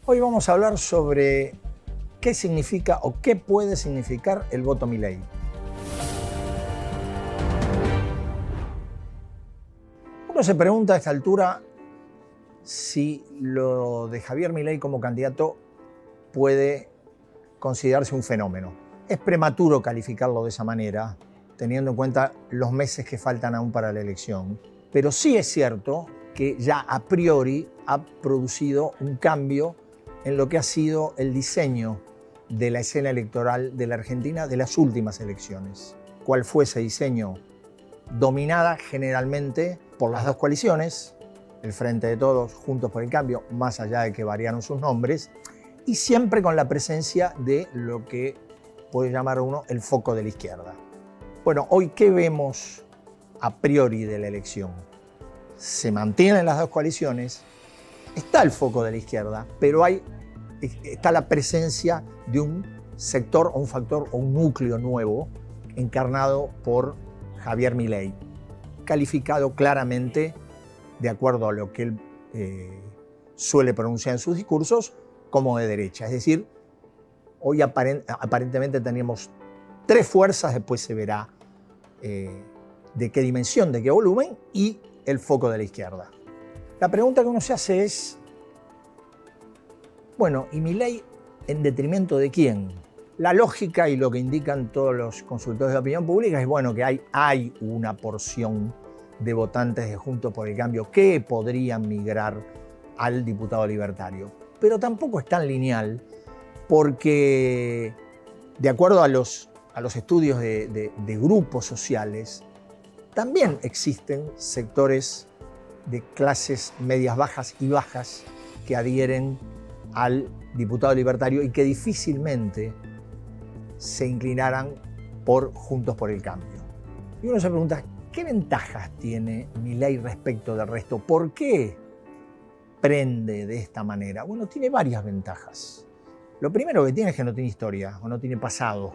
Hoy vamos a hablar sobre qué significa o qué puede significar el voto Milei. Uno se pregunta a esta altura si lo de Javier Milei como candidato puede considerarse un fenómeno. Es prematuro calificarlo de esa manera, teniendo en cuenta los meses que faltan aún para la elección. Pero sí es cierto que ya a priori ha producido un cambio en lo que ha sido el diseño de la escena electoral de la Argentina de las últimas elecciones. ¿Cuál fue ese diseño? Dominada generalmente por las dos coaliciones, el Frente de Todos, Juntos por el Cambio, más allá de que variaron sus nombres, y siempre con la presencia de lo que puede llamar uno el foco de la izquierda. Bueno, hoy, ¿qué vemos a priori de la elección? Se mantienen las dos coaliciones, está el foco de la izquierda, pero está la presencia de un sector o un factor o un núcleo nuevo encarnado por Javier Milei, calificado claramente, de acuerdo a lo que él suele pronunciar en sus discursos, como de derecha. Es decir, hoy aparentemente tenemos tres fuerzas, después se verá de qué dimensión, de qué volumen, y el foco de la izquierda. La pregunta que uno se hace es, bueno, ¿y Milei en detrimento de quién? La lógica y lo que indican todos los consultores de opinión pública es, bueno, que hay una porción de votantes de Juntos por el Cambio que podrían migrar al diputado libertario. Pero tampoco es tan lineal, porque de acuerdo a los estudios de grupos sociales, también existen sectores de clases medias bajas y bajas que adhieren al diputado libertario y que difícilmente se inclinaran por Juntos por el Cambio. Y uno se pregunta, ¿qué ventajas tiene Milei respecto del resto? ¿Por qué prende de esta manera? Bueno, tiene varias ventajas. Lo primero que tiene es que no tiene historia o no tiene pasado,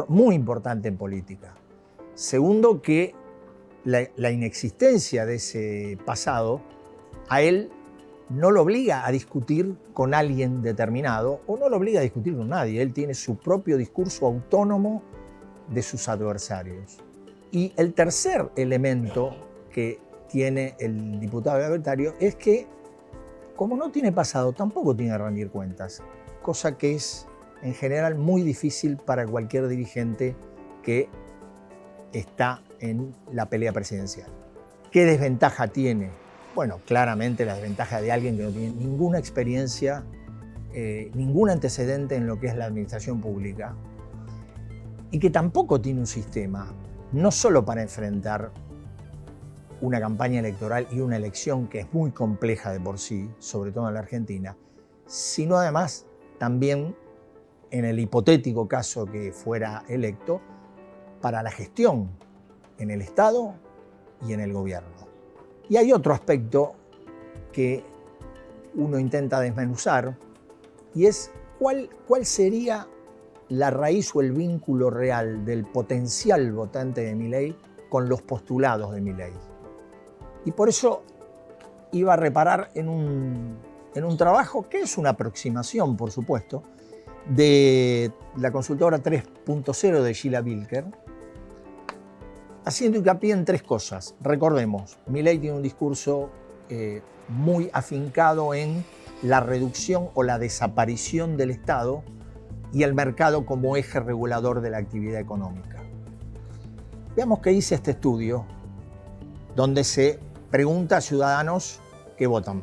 muy importante en política. Segundo, que la inexistencia de ese pasado a él no lo obliga a discutir con alguien determinado o no lo obliga a discutir con nadie. Él tiene su propio discurso autónomo de sus adversarios. Y el tercer elemento que tiene el diputado libertario es que, como no tiene pasado, tampoco tiene que rendir cuentas, cosa que es en general muy difícil para cualquier dirigente que está en la pelea presidencial. ¿Qué desventaja tiene? Bueno, claramente la desventaja de alguien que no tiene ninguna experiencia, ningún antecedente en lo que es la administración pública y que tampoco tiene un sistema, no solo para enfrentar una campaña electoral y una elección que es muy compleja de por sí, sobre todo en la Argentina, sino además también en el hipotético caso que fuera electo, para la gestión en el Estado y en el gobierno. Y hay otro aspecto que uno intenta desmenuzar y es cuál sería la raíz o el vínculo real del potencial votante de Milei con los postulados de Milei. Y por eso iba a reparar en un trabajo que es una aproximación, por supuesto, de la consultora 3.0 de Sheila Bilker, haciendo hincapié en tres cosas. Recordemos, Milei tiene un discurso muy afincado en la reducción o la desaparición del Estado y el mercado como eje regulador de la actividad económica. Veamos qué dice este estudio, donde se pregunta a ciudadanos que votan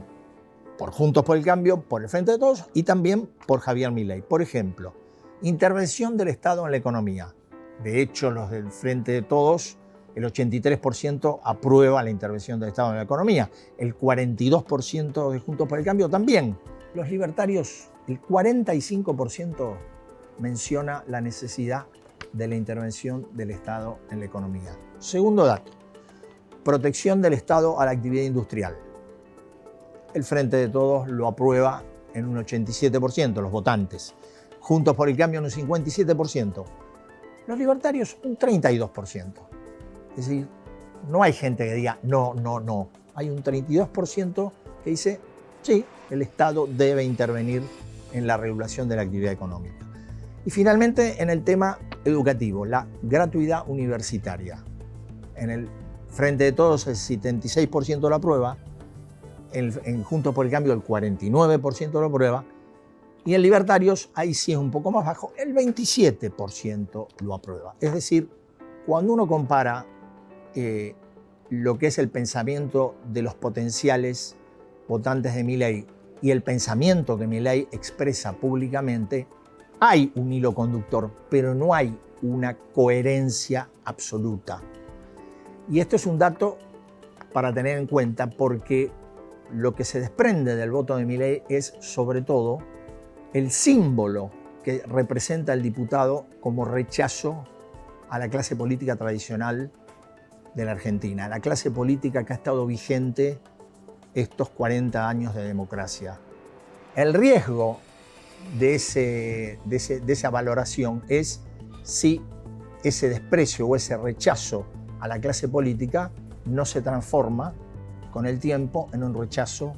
por Juntos por el Cambio, por el Frente de Todos y también por Javier Milei. Por ejemplo, intervención del Estado en la economía. De hecho, los del Frente de Todos, el 83% aprueba la intervención del Estado en la economía. El 42% de Juntos por el Cambio también. Los libertarios, el 45% menciona la necesidad de la intervención del Estado en la economía. Segundo dato, protección del Estado a la actividad industrial. El Frente de Todos lo aprueba en un 87%, los votantes. Juntos por el Cambio en un 57%. Los libertarios un 32%. Es decir, no hay gente que diga no, no, no. Hay un 32% que dice Sí, el Estado debe intervenir en la regulación de la actividad económica. Y finalmente, en el tema educativo, la gratuidad universitaria. En el Frente de Todos el 76% lo aprueba, en Juntos por el Cambio el 49% lo aprueba, y en Libertarios, ahí sí es un poco más bajo, el 27% lo aprueba. Es decir, cuando uno compara lo que es el pensamiento de los potenciales votantes de Milei y el pensamiento que Milei expresa públicamente, hay un hilo conductor, pero no hay una coherencia absoluta. Y esto es un dato para tener en cuenta porque lo que se desprende del voto de Milei es sobre todo el símbolo que representa el diputado como rechazo a la clase política tradicional de la Argentina, la clase política que ha estado vigente estos 40 años de democracia. El riesgo de esa valoración es si ese desprecio o ese rechazo a la clase política no se transforma con el tiempo en un rechazo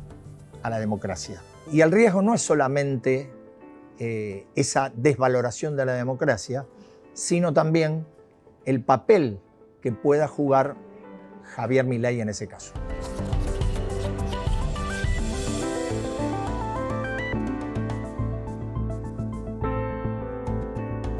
a la democracia. Y el riesgo no es solamente esa desvaloración de la democracia, sino también el papel que pueda jugar Javier Milei en ese caso.